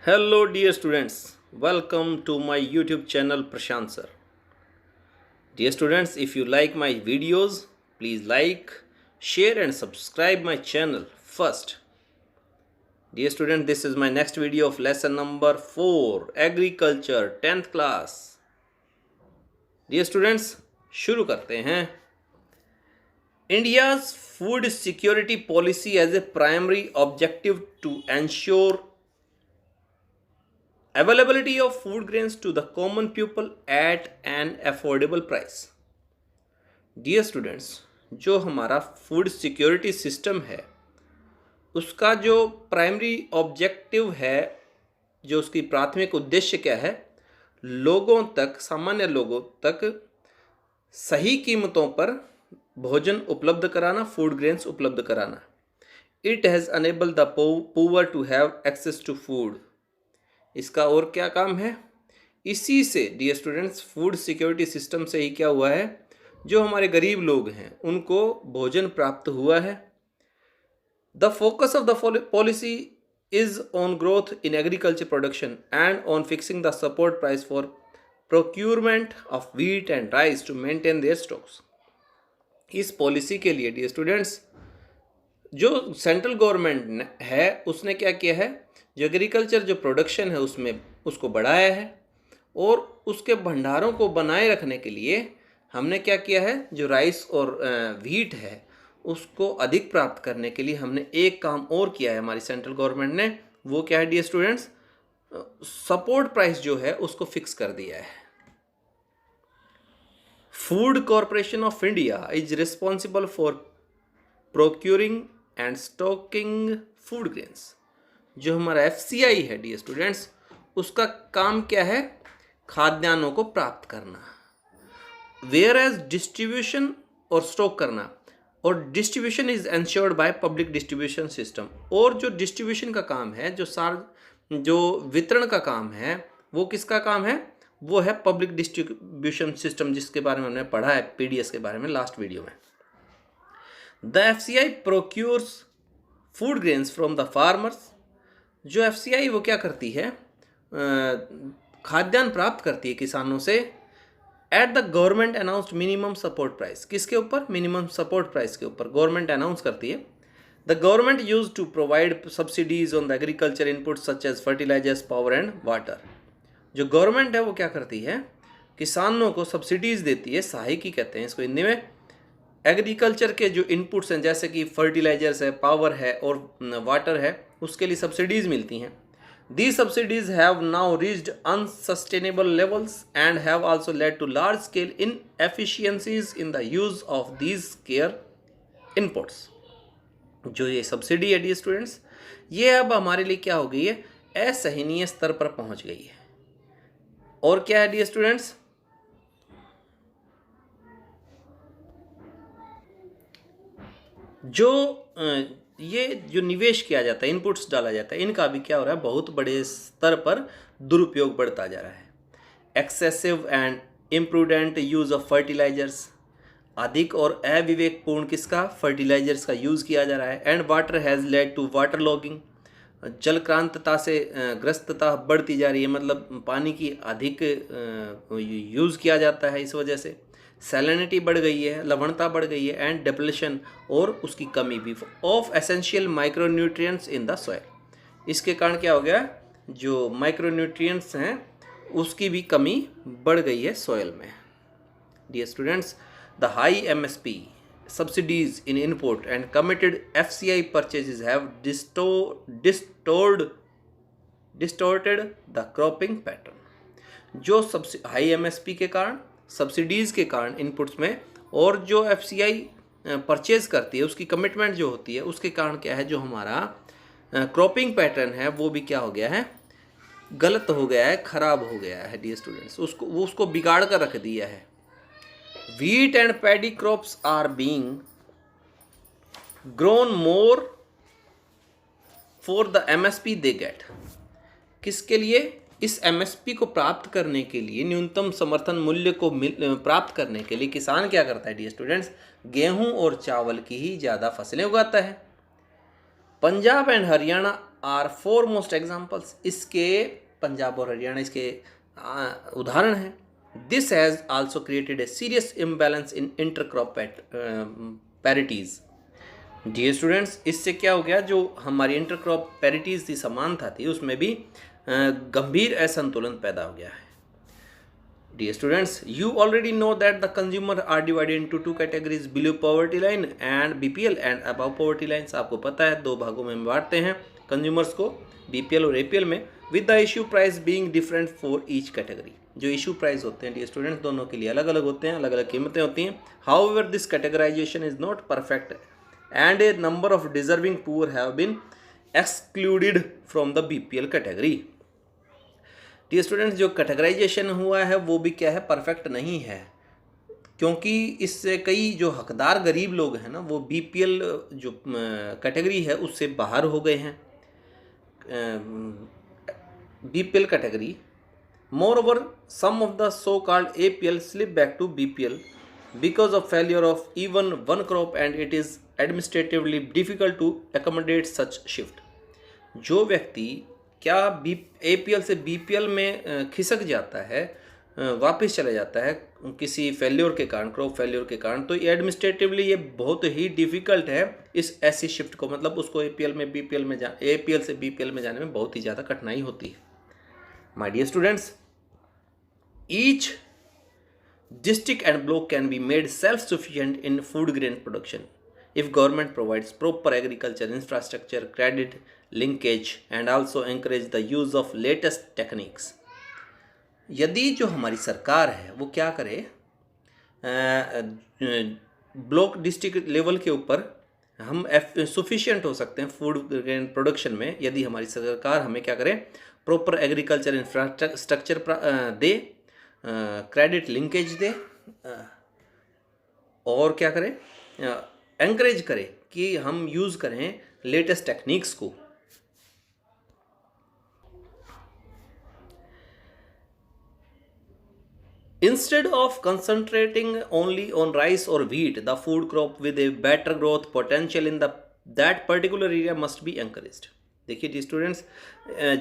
Hello dear students, welcome to my YouTube channel Prashant sir. Dear students, if you like my videos, please like, share and subscribe my channel first. Dear student, this is my next video of lesson number 4, Agriculture 10th class. Dear students, शुरू करते हैं. India's food security policy has a primary objective to ensure availability of food grains to the common people at an affordable price. Dear students, जो हमारा food security system है उसका जो primary objective है, जो उसकी प्राथमिक उद्देश्य क्या है, लोगों तक, सामान्य लोगों तक सही कीमतों पर भोजन उपलब्ध कराना, फूड ग्रेन्स उपलब्ध कराना. It has enable the poor to have access to food. इसका और क्या काम है? इसी से dear students, food security system से ही क्या हुआ है, जो हमारे गरीब लोग हैं उनको भोजन प्राप्त हुआ है. The focus of the policy is on growth in agriculture production and on fixing the support price for procurement of wheat and rice to maintain their stocks. इस पॉलिसी के लिए डियर स्टूडेंट्स, जो सेंट्रल गवर्नमेंट है उसने क्या किया है, जो एग्रीकल्चर जो प्रोडक्शन है उसमें उसको बढ़ाया है और उसके भंडारों को बनाए रखने के लिए हमने क्या किया है, जो राइस और व्हीट है उसको अधिक प्राप्त करने के लिए हमने एक काम और किया है हमारी सेंट्रल गवर्नमेंट ने. वो क्या है डियर स्टूडेंट्स? सपोर्ट प्राइस जो है उसको फिक्स कर दिया है. Food corporation of India is responsible for procuring and stocking food grains. जो हमारा FCI है डियर स्टूडेंट्स, उसका काम क्या है? खाद्यान्नों को प्राप्त करना. वेयर एज डिस्ट्रीब्यूशन और स्टॉक करना, और distribution is ensured by public distribution system. और जो डिस्ट्रीब्यूशन का काम है, जो वितरण का काम है, वो किसका काम है? वो है पब्लिक डिस्ट्रीब्यूशन सिस्टम, जिसके बारे में हमने पढ़ा है PDS के बारे में लास्ट वीडियो में. The FCI procures food grains from the farmers. जो FCI वो क्या करती है? खाद्यान्न प्राप्त करती है किसानों से at the government announced minimum support price. किसके ऊपर? मिनिमम सपोर्ट प्राइस के ऊपर गवर्नमेंट अनाउंस करती है. The government use to provide subsidies on the agriculture input such as fertilizers, power and water. जो गवर्नमेंट है वो क्या करती है? किसानों को सब्सिडीज देती है, सहायकी कहते हैं इसको हिंदी में. एग्रीकल्चर के जो इनपुट्स हैं, जैसे कि फर्टिलाइजर्स है, पावर है और वाटर है, उसके लिए सब्सिडीज मिलती हैं. These subsidies have now reached unsustainable levels and have also led to large scale inefficiencies in the use of these care inputs. जो ये सब्सिडी है डियर स्टूडेंट्स, ये अब हमारे लिए क्या हो गई है? असहनीय स्तर पर पहुंच गई है. और क्या है डियर स्टूडेंट्स? ये जो निवेश किया जाता है, इनपुट्स डाला जाता है, इनका भी क्या हो रहा है? बहुत बड़े स्तर पर दुरुपयोग बढ़ता जा रहा है. Excessive and imprudent use of fertilizers. अधिक और अविवेकपूर्ण किसका? फर्टिलाइजर्स का यूज़ किया जा रहा है. And water has led to water logging. जलक्रांतता से ग्रस्तता बढ़ती जा रही है, मतलब पानी की अधिक यूज़ किया जाता है, इस वजह से सैलिनिटी बढ़ गई है, लवणता बढ़ गई है. एंड डिप्लेशन, और उसकी कमी भी of essential micronutrients in the soil. इसके कारण क्या हो गया? जो माइक्रोन्यूट्रिएंट्स हैं उसकी भी कमी बढ़ गई है सॉइल में. Dear students, the high MSP subsidies in input and committed FCI purchases have distorted the cropping pattern. जो हाई MSP के कारण, सब्सिडीज़ के कारण इनपुट्स में, और जो FCI परचेज करती है उसकी कमिटमेंट जो होती है, उसके कारण क्या है, जो हमारा क्रॉपिंग पैटर्न है वो भी क्या हो गया है? गलत हो गया है, खराब हो गया है डियर स्टूडेंट्स. उसको बिगाड़ कर रख दिया है. Wheat and paddy crops are being grown more for the MSP they get. किसके लिए? इस MSP को प्राप्त करने के लिए, न्यूनतम समर्थन मूल्य को प्राप्त करने के लिए किसान क्या करता है डियर स्टूडेंट्स? गेहूं और चावल की ही ज़्यादा फसलें उगाता है. Punjab and Haryana are foremost examples. इसके पंजाब और हरियाणा इसके उदाहरण हैं। This has also created a serious imbalance in inter crop parities. Dear students, इससे क्या हो गया, जो हमारी इंटर क्रॉप पैरिटीज़ थी, समानता थी, उसमें भी गंभीर असंतुलन पैदा हो गया है। Dear students, you already know that the consumer are divided into two categories, below poverty line and BPL and above poverty lines। आपको पता है दो भागों में बांटते हैं कंज्यूमर्स को, BPL और APL में, with the issue price being different for each category। जो इशू प्राइस होते हैं डियर स्टूडेंट्स दोनों के लिए अलग अलग होते हैं, अलग अलग कीमतें होती हैं। However, this categorization is not perfect and a number of deserving poor have been excluded from the BPL category। Dear students, जो कैटेगराइजेशन हुआ है वो भी क्या है, परफेक्ट नहीं है, क्योंकि इससे कई जो हकदार गरीब लोग हैं ना, वो BPL जो कैटेगरी है उससे बाहर हो गए हैं। BPL category, moreover some of the so called APL slip back to BPL because of failure of even one crop and it is administratively difficult to accommodate such shift. जो व्यक्ति क्या APL से BPL में खिसक जाता है, वापस चला जाता है किसी फेल्योर के कारण, क्रॉप फेल्योर के कारण, तो ये एडमिनिस्ट्रेटिवली ये बहुत ही डिफ़िकल्ट है इस ऐसी शिफ्ट को, मतलब उसको APL से BPL में जाने में बहुत ही ज़्यादा कठिनाई होती है। My dear students, each district and block can be made self-sufficient in food grain production if government provides proper agriculture infrastructure, credit linkage and also encourage the use of latest techniques। यदि जो हमारी सरकार है वो क्या करे, block district level के ऊपर हम सफिशिएंट हो सकते हैं फूड ग्रेन प्रोडक्शन में, यदि हमारी सरकार हमें क्या करे, प्रॉपर एग्रीकल्चर इंफ्रास्ट्रक्चर दे, क्रेडिट लिंकेज दे, और क्या करें, एंकरेज करें कि हम यूज़ करें लेटेस्ट टेक्निक्स को। Instead of concentrating only on rice or wheat, the food crop with a better growth potential in that particular area must be encouraged। देखिए जी students,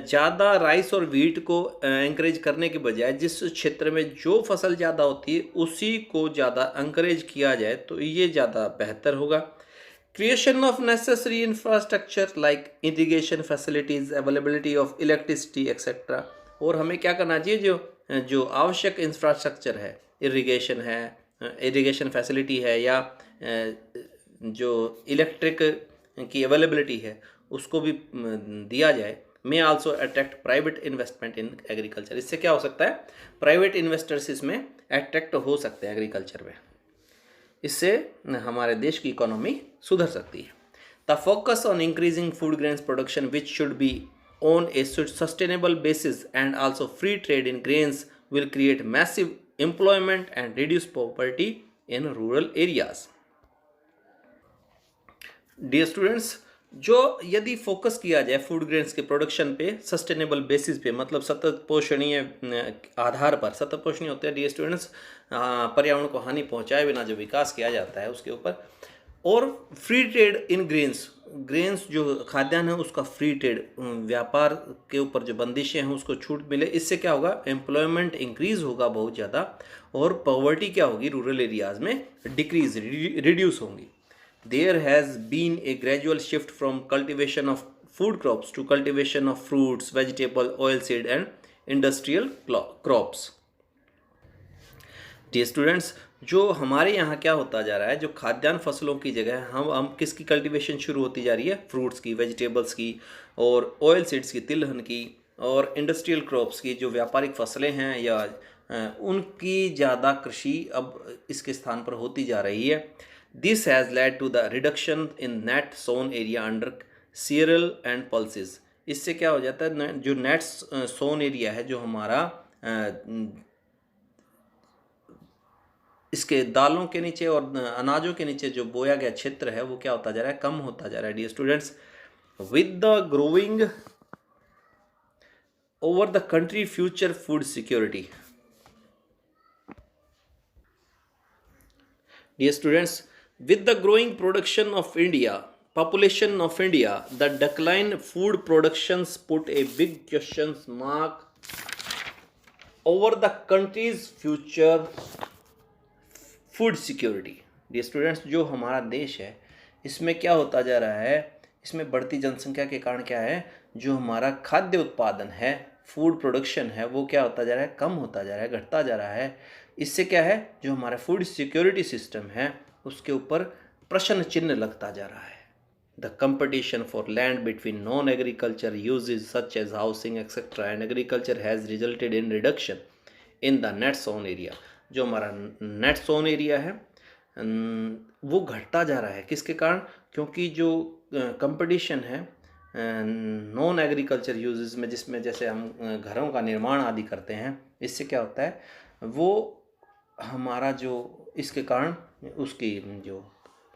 ज़्यादा राइस और व्हीट को एंकरेज करने के बजाय जिस क्षेत्र में जो फसल ज़्यादा होती है उसी को ज़्यादा एंकरेज किया जाए तो ये ज़्यादा बेहतर होगा। Creation of necessary infrastructure like irrigation facilities, availability of electricity etcetera. और हमें क्या करना चाहिए, जो आवश्यक इंफ्रास्ट्रक्चर है, इरिगेशन फैसिलिटी है या जो इलेक्ट्रिक की अवेलेबिलिटी है उसको भी दिया जाए। May also attract private investment in agriculture. इससे क्या हो सकता है, प्राइवेट इन्वेस्टर्स इसमें अट्रैक्ट हो सकते हैं एग्रीकल्चर में, इससे हमारे देश की इकोनॉमी सुधर सकती है। The focus on increasing food grains production which should be on a sustainable basis and also free trade in grains will create massive employment and reduce poverty in rural areas। Dear students, जो यदि focus किया जाए food grains के production पे sustainable basis पे, मतलब सतत पोषणीय आधार पर, सतत पोषणीय होते हैं डियर स्टूडेंट्स, पर्यावरण को हानि पहुंचाए बिना जो विकास किया जाता है उसके ऊपर, और फ्री ट्रेड इन ग्रेन्स जो खाद्यान्न है उसका फ्री ट्रेड, व्यापार के ऊपर जो बंदिशें हैं उसको छूट मिले। इससे क्या होगा, एम्प्लॉयमेंट इंक्रीज होगा बहुत ज़्यादा, और पॉवर्टी क्या होगी, रूरल एरियाज़ में रिड्यूस होंगी। There has been a gradual shift from cultivation of food crops to cultivation of fruits, vegetable, oil seed and industrial crops. Dear students, जो हमारे यहाँ क्या होता जा रहा है, जो खाद्यान्न फसलों की जगह हम किसकी कल्टीवेशन शुरू होती जा रही है, फ्रूट्स की, वेजिटेबल्स की, और ऑयल सीड्स की, तिलहन की, और इंडस्ट्रियल क्रॉप्स की, जो व्यापारिक फसलें हैं या उनकी ज़्यादा कृषि अब इसके स्थान पर होती जा रही है। This has led to the reduction in net sown area under cereal and pulses. इससे क्या हो जाता है, जो नेट सोन एरिया है, जो हमारा इसके दालों के नीचे और अनाजों के नीचे जो बोया गया क्षेत्र है वो क्या होता जा रहा है, कम होता जा रहा है। Dear students, with the growing over the country future food security. Dear students, with the growing production of India, population of India, the decline food productions put a big question mark over the country's future food security. ये students, जो हमारा देश है इसमें क्या होता जा रहा है, इसमें बढ़ती जनसंख्या के कारण क्या है, जो हमारा खाद्य उत्पादन है, फूड प्रोडक्शन है, वो क्या होता जा रहा है, कम होता जा रहा है, घटता जा रहा है। इससे क्या है, जो हमारा फूड सिक्योरिटी सिस्टम है उसके ऊपर प्रश्न चिन्ह लगता जा रहा है। The competition for land between non agriculture usages such as housing etcetera and agriculture has resulted in reduction in the net sown area. जो हमारा नेट सोन एरिया है वो घटता जा रहा है। किसके कारण? क्योंकि जो कंपटीशन है नॉन एग्रीकल्चर यूजेस में, जिसमें जैसे हम घरों का निर्माण आदि करते हैं, इससे क्या होता है, वो हमारा जो इसके कारण उसकी जो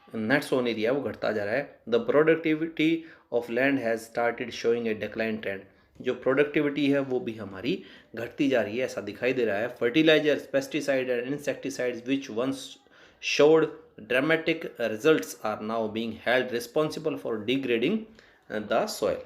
नेट सोन एरिया है वो घटता जा रहा है। The productivity of land has started showing A decline trend. जो प्रोडक्टिविटी है वो भी हमारी घटती जा रही है, ऐसा दिखाई दे रहा है। Fertilizers, pesticide and insecticides which once showed dramatic results are now being held responsible for degrading the soil।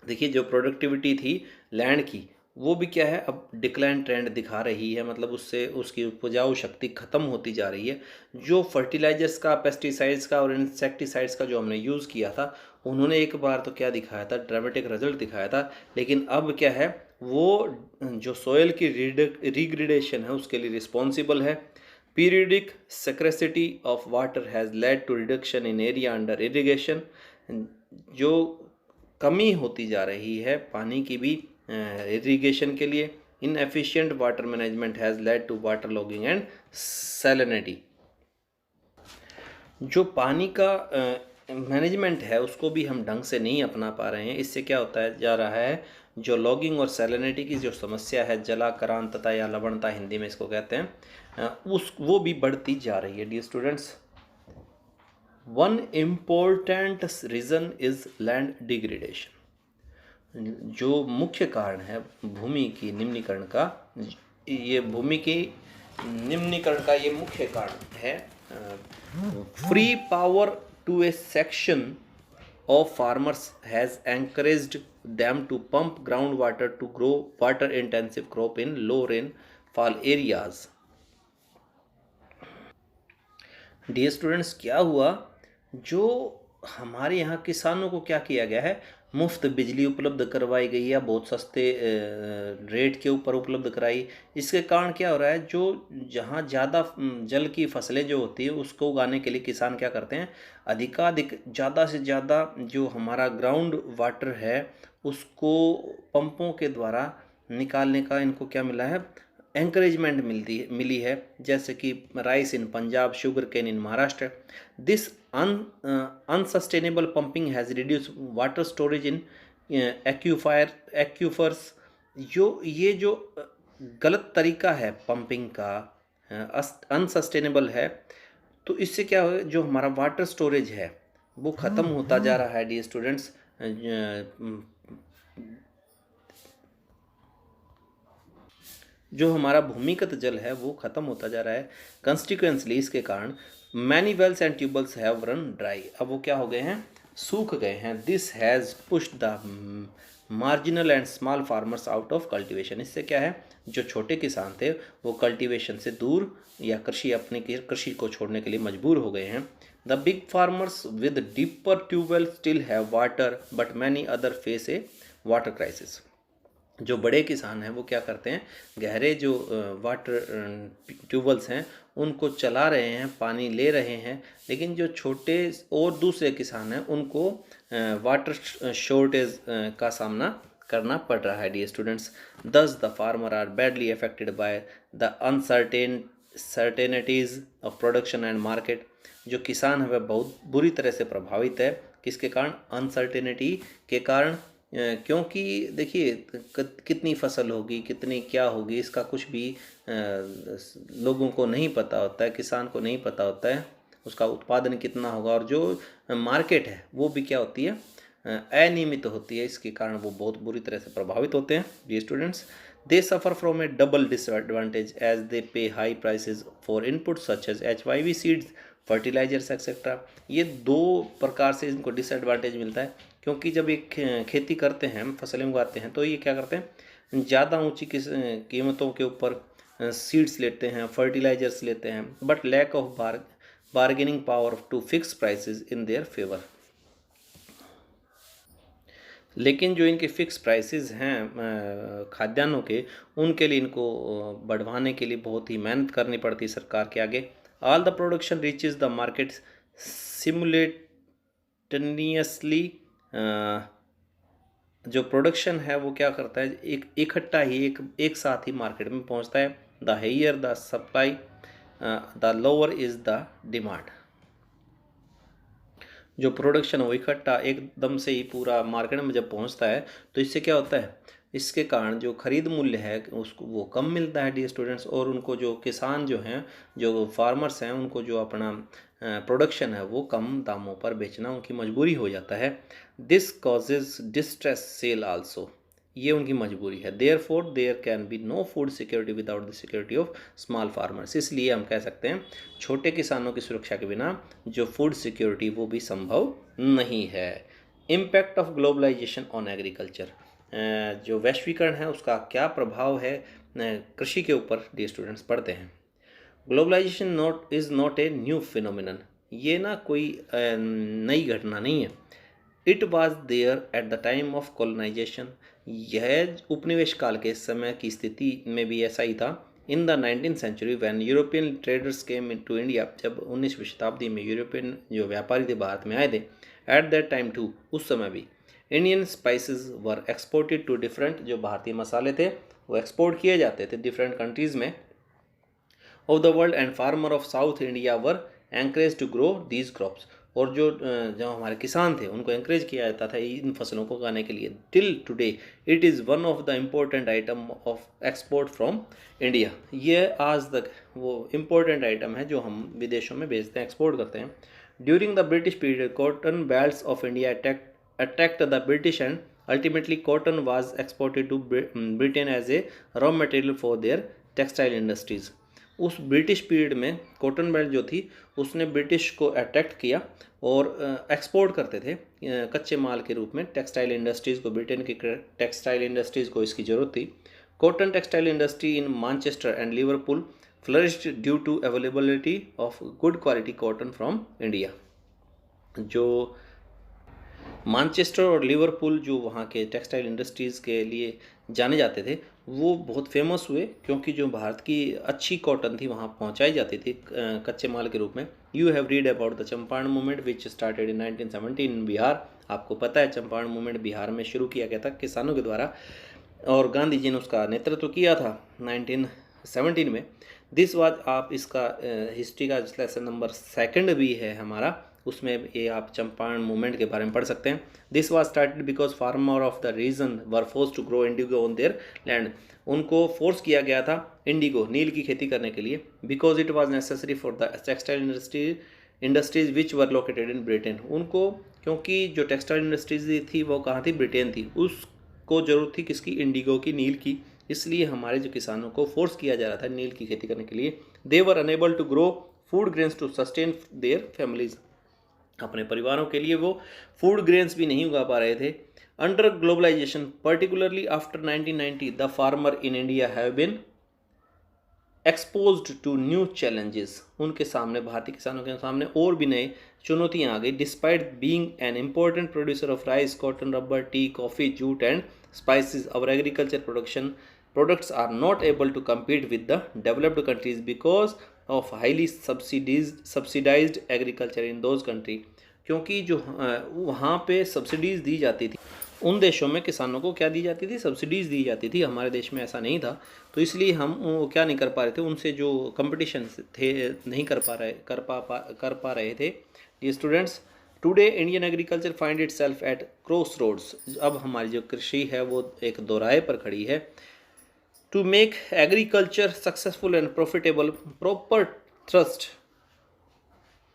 देखिए, जो प्रोडक्टिविटी थी लैंड की वो भी क्या है, अब डिक्लाइन ट्रेंड दिखा रही है, मतलब उससे उसकी उपजाऊ शक्ति खत्म होती जा रही है। जो फर्टिलाइजर्स का, पेस्टिसाइड्स का और इंसेक्टिसाइड्स का जो हमने यूज़ किया था, उन्होंने एक बार तो क्या दिखाया था, ड्रामेटिक रिजल्ट दिखाया था, लेकिन अब क्या है, वो जो सोयल की रिग्रेडेशन है उसके लिए रिस्पॉन्सिबल है। Periodic scarcity of water has led to reduction in area under irrigation। जो कमी होती जा रही है पानी की भी इरिगेशन के लिए। Inefficient water management has led to water logging and salinity। जो पानी का मैनेजमेंट है उसको भी हम ढंग से नहीं अपना पा रहे हैं। इससे क्या होता है जा रहा है, जो लॉगिंग और सैलिनिटी की जो समस्या है, जलाक्रांतता या लवणता हिंदी में इसको कहते हैं, वो भी बढ़ती जा रही है। Dear students, one important reason is land degradation. जो मुख्य कारण है भूमि की निम्नीकरण का, ये भूमि की निम्नीकरण का ये मुख्य कारण है। Free power to a section of farmers has encouraged them to pump groundwater to grow water intensive crop in low rainfall areas। Dear students, क्या हुआ, जो हमारे यहाँ किसानों को क्या किया गया है, मुफ्त बिजली उपलब्ध करवाई गई है, बहुत सस्ते रेट के ऊपर उपलब्ध कराई। इसके कारण क्या हो रहा है, जो जहाँ ज़्यादा जल की फसलें जो होती है उसको उगाने के लिए किसान क्या करते हैं, अधिकाधिक ज़्यादा से ज़्यादा जो हमारा ग्राउंड वाटर है उसको पंपों के द्वारा निकालने का इनको क्या मिला है, एंकरेजमेंट मिली है। जैसे कि rice in Punjab, sugar cane in Maharashtra. This unsustainable pumping has reduce water storage in aquifers. ये जो गलत तरीका है पंपिंग का, अनसस्टेनेबल है, तो इससे क्या हो, जो हमारा वाटर स्टोरेज है वो ख़त्म होता जा रहा है। डियर स्टूडेंट्स, जो हमारा भूमिगत जल है वो ख़त्म होता जा रहा है। कंसिक्वेंसली इसके कारण many wells and tubewells have run dry. अब वो क्या हो गए हैं, सूख गए हैं। This has pushed the marginal and small farmers out of cultivation. इससे क्या है, जो छोटे किसान थे वो कल्टीवेशन से दूर या अपनी कृषि को छोड़ने के लिए मजबूर हो गए हैं। The big farmers with deeper tubewell still have water but many other face a water crisis. जो बड़े किसान हैं वो क्या करते हैं, गहरे जो वाटर ट्यूबवेल्स हैं उनको चला रहे हैं, पानी ले रहे हैं, लेकिन जो छोटे और दूसरे किसान हैं उनको वाटर शॉर्टेज का सामना करना पड़ रहा है। Dear students, thus the farmer are badly affected by the uncertainties of production and market. जो किसान है वह बहुत बुरी तरह से प्रभावित है। किसके कारण? अनसर्टेनिटी के कारण। क्योंकि देखिए कितनी फसल होगी, कितनी क्या होगी, इसका कुछ भी लोगों को नहीं पता होता है, किसान को नहीं पता होता है उसका उत्पादन कितना होगा। और जो मार्केट है वो भी क्या होती है, अनियमित होती है। इसके कारण वो बहुत बुरी तरह से प्रभावित होते हैं। ये students, they suffer from a double disadvantage as they pay high prices for input such as HYV seeds, fertilizers etcetera. ये दो प्रकार से इनको डिसएडवांटेज मिलता है, क्योंकि जब एक खेती करते हैं, फसलें उगाते हैं, तो ये क्या करते हैं, ज़्यादा ऊंची कीमतों के ऊपर सीड्स लेते हैं, फर्टिलाइजर्स लेते हैं, but lack of bargaining power to fix prices in their favour. लेकिन जो इनके फिक्स प्राइसेस हैं खाद्यान्नों के, उनके लिए इनको बढ़वाने के लिए बहुत ही मेहनत करनी पड़ती है सरकार के आगे। All the production reaches the market simultaneously. जो प्रोडक्शन है वो क्या करता है, एक इकट्ठा ही एक साथ ही मार्केट में पहुंचता है। The higher the supply the lower is the demand. जो प्रोडक्शन है वो इकट्ठा एकदम से ही पूरा मार्केट में जब पहुंचता है, तो इससे क्या होता है, इसके कारण जो खरीद मूल्य है उसको वो कम मिलता है डियर स्टूडेंट्स, और उनको जो किसान जो हैं, जो फार्मर्स हैं, उनको जो अपना प्रोडक्शन है वो कम दामों पर बेचना उनकी मजबूरी हो जाता है। This causes distress sale also. ये उनकी मजबूरी है। Therefore there can be no food security without the security of small farmers. इसलिए हम कह सकते हैं छोटे किसानों की सुरक्षा के बिना जो फूड सिक्योरिटी वो भी संभव नहीं है। Impact of globalization on agriculture. जो वैश्वीकरण है उसका क्या प्रभाव है कृषि के ऊपर, डी स्टूडेंट्स पढ़ते हैं। Globalization is not a new phenomenon. ये ना कोई नई घटना नहीं है। It was there at the time of colonization. यह उपनिवेश काल के समय की स्थिति में भी ऐसा ही था। In the 19th century when European traders came to India. जब 19वीं शताब्दी में यूरोपियन जो व्यापारी थे भारत में आए थे, एट दैट टाइम टू, उस समय भी Indian spices were exported to different. जो भारतीय मसाले थे वो एक्सपोर्ट किए जाते थे डिफरेंट कंट्रीज़ में of the world, and farmer of South India were encourage to grow these crops. और जो हमारे किसान थे उनको एंकरेज किया जाता था इन फसलों को उगाने के लिए। Till today it is one of the important item of export from India. ये आज तक वो इम्पोर्टेंट आइटम है जो हम विदेशों में बेचते हैं, एक्सपोर्ट करते हैं। During the British period cotton belts of India attracted the British, and ultimately cotton was exported to Britain as a raw material for their textile industries. उस ब्रिटिश पीरियड में कॉटन बेल्ट जो थी उसने British को attract किया और export करते थे कच्चे माल के रूप में टेक्सटाइल इंडस्ट्रीज़ को। ब्रिटेन की टेक्सटाइल इंडस्ट्रीज़ को इसकी ज़रूरत थी। Cotton textile industry in Manchester and Liverpool flourished due to availability of good quality cotton from India. जो मैनचेस्टर और लिवरपूल जो वहाँ के टेक्सटाइल इंडस्ट्रीज़ के लिए जाने जाते थे, वो बहुत फेमस हुए क्योंकि जो भारत की अच्छी कॉटन थी वहाँ पहुँचाई जाती थी कच्चे माल के रूप में। You have read about the Champaran movement which started in 1917 इन बिहार। आपको पता है चंपारण मूवमेंट बिहार में शुरू किया गया था किसानों के द्वारा, और गांधी जी ने उसका नेतृत्व किया था 1917 में। दिस वाज, आप इसका हिस्ट्री का लेसन नंबर 2 भी है हमारा, उसमें ये आप चंपारण मूवमेंट के बारे में पढ़ सकते हैं। This was started because farmer of the region were force to grow indigo on their land. उनको फोर्स किया गया था इंडिगो, नील की खेती करने के लिए, because it was necessary for the textile industries which were located in Britain. उनको क्योंकि जो टेक्सटाइल इंडस्ट्रीज थी वो कहाँ थी, ब्रिटेन थी, उसको ज़रूरत थी किसकी, इंडिगो की, नील की। इसलिए हमारे जो किसानों को फोर्स किया जा रहा था नील की खेती करने के लिए। They were unable to grow food grains to sustain their families. अपने परिवारों के लिए वो फूड ग्रेन्स भी नहीं उगा पा रहे थे। Under globalization particularly after 1990 the farmer in India have been exposed to new challenges. उनके सामने, भारतीय किसानों के सामने और भी नए चुनौतियां आ गई। Despite being an important producer of rice, cotton, rubber, tea, coffee, jute and spices, our agriculture products are not able to compete with the developed countries because of highly subsidized agriculture in those country। क्योंकि जो वहाँ पे subsidies दी जाती थी, उन देशों में किसानों को क्या दी जाती थी, सब्सिडीज़ दी जाती थी। हमारे देश में ऐसा नहीं था, तो इसलिए हम वो क्या नहीं कर पा रहे थे, उनसे जो कंपटीशन थे नहीं कर पा रहे थे। ये students, today Indian agriculture find itself at crossroads. अब हमारी जो कृषि है वो एक दोराहे पर खड़ी है। To make agriculture successful and profitable, proper thrust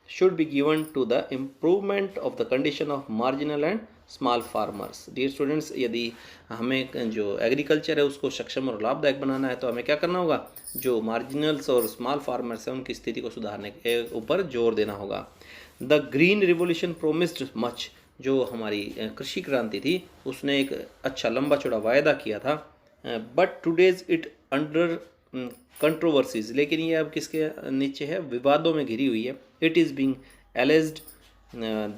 should be given to the improvement of the condition of marginal and small farmers. Dear students, यदि हमें जो एग्रीकल्चर है उसको सक्षम और लाभदायक बनाना है तो हमें क्या करना होगा, जो मार्जिनल्स और स्मॉल फार्मर्स हैं उनकी स्थिति को सुधारने के ऊपर जोर देना होगा। The green revolution promised much, जो हमारी कृषि क्रांति थी उसने एक अच्छा लंबा चौड़ा वायदा किया था, but today's it under controversies, लेकिन ये अब किसके नीचे है, विवादों में घिरी हुई है। It is being alleged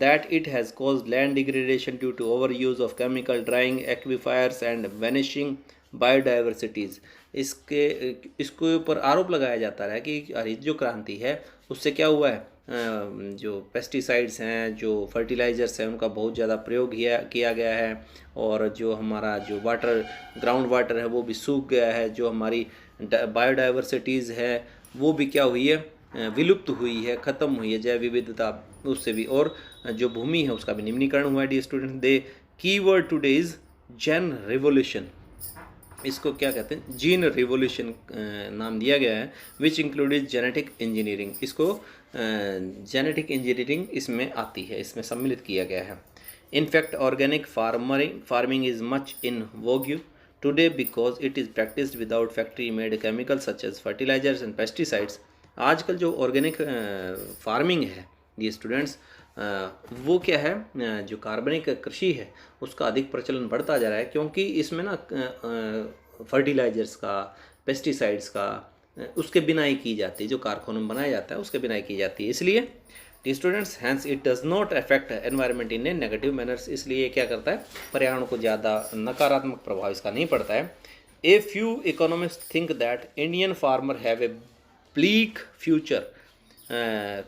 that it has caused land degradation due to overuse of chemical drying aquifers and vanishing biodiversities। इसके ऊपर आरोप लगाया जाता है कि हरित जो क्रांति है उससे क्या हुआ है, जो पेस्टिसाइड्स हैं, जो फर्टिलाइजर्स हैं, उनका बहुत ज़्यादा प्रयोग किया गया है, और जो हमारा जो वाटर, ग्राउंड वाटर है वो भी सूख गया है, जो हमारी बायोडाइवर्सिटीज़ है वो भी क्या हुई है, विलुप्त हुई है, ख़त्म हुई है, जैव विविधता उससे भी, और जो भूमि है उसका भी निम्नीकरण हुआ है। Dear student, the keyword today is gene revolution, इसको क्या कहते हैं, जीन रिवोल्यूशन नाम दिया गया है, विच इंक्लूडेड जेनेटिक इंजीनियरिंग, इसको जेनेटिक इंजीनियरिंग इसमें आती है, इसमें सम्मिलित किया गया है। In fact organic farming is much in vogue today because it is practised without factory made chemicals such as fertilizers and pesticides. आजकल जो ऑर्गेनिक फार्मिंग है ये स्टूडेंट्स, वो क्या है, जो कार्बनिक कृषि है उसका अधिक प्रचलन बढ़ता जा रहा है, क्योंकि इसमें ना फर्टिलाइजर्स का, पेस्टिसाइड्स का उसके बिना ही की जाती है, जो कारखानों में बनाया जाता है उसके बिना ही की जाती है। इसलिए students, hence it does not affect environment in a negative manners, इसलिए क्या करता है, पर्यावरण को ज़्यादा नकारात्मक प्रभाव इसका नहीं पड़ता है। A few economist think that Indian farmer have a bleak future,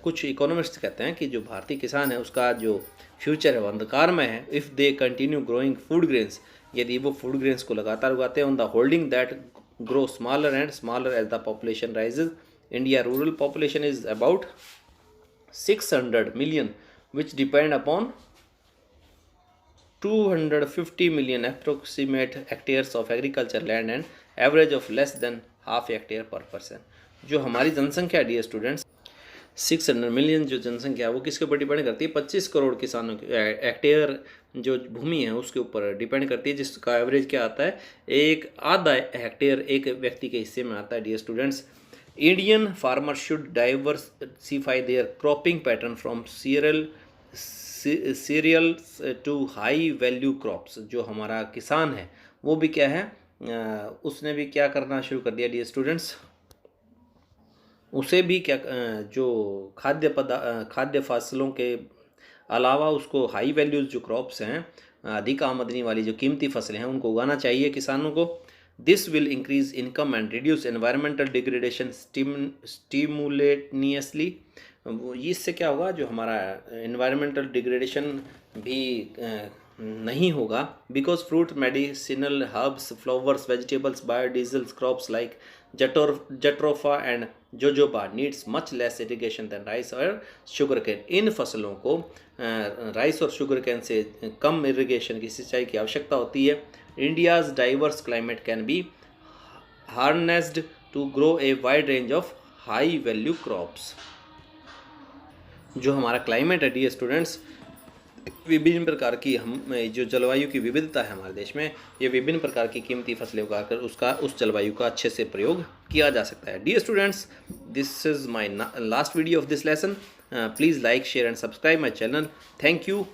कुछ इकोनॉमिस्ट कहते हैं कि जो भारतीय किसान है उसका जो फ्यूचर है वो अंधकारमय है। If they continue growing food grains, यदि वो फूड ग्रेन्स को लगातार उगाते हैं, on the holding that grow smaller and smaller as the population rises. India rural population is about 600 million which depend upon 250 million approximate hectares of agriculture land and average of less than half hectare per person। जो हमारी जनसंख्या D students 600 million जो जनसंख्या है वो किसके ऊपर depend करती है, 25 करोड़ किसानों के हेक्टेयर जो भूमि है उसके ऊपर डिपेंड करती है, जिसका एवरेज क्या आता है, एक आधा हेक्टेयर एक व्यक्ति के हिस्से में आता है। D students, Indian farmers should diversify their cropping pattern from cereals to high value crops। जो हमारा किसान है वो भी क्या है, उसने भी क्या करना शुरू कर दिया डी स्टूडेंट्स, उसे भी क्या जो खाद्य फसलों के अलावा उसको हाई वैल्यूज जो क्रॉप्स हैं, अधिक आमदनी वाली जो कीमती फसलें हैं उनको उगाना चाहिए किसानों को। This will increase income and reduce environmental degradation simultaneously. इससे क्या होगा, जो हमारा एनवायरमेंटल डिग्रेडेशन भी नहीं होगा, because fruit, medicinal herbs, flowers, vegetables, biodiesels crops like jatropha and jojoba needs much less irrigation than rice और शुगर केन। इन फसलों को राइस और शुगर केन से कम इरिगेशन की सिंचाई की आवश्यकता होती है। India's diverse climate can be harnessed to grow a wide range of high value crops. जो हमारा क्लाइमेट है डी स्टूडेंट्स, विभिन्न प्रकार की हम जो जलवायु की विविधता है हमारे देश में, ये विभिन्न प्रकार की कीमती फसलें उगाकर उसका उस जलवायु का अच्छे से प्रयोग किया जा सकता है। Dear students, this is my last video of this lesson. Please like, share and subscribe my channel. Thank you.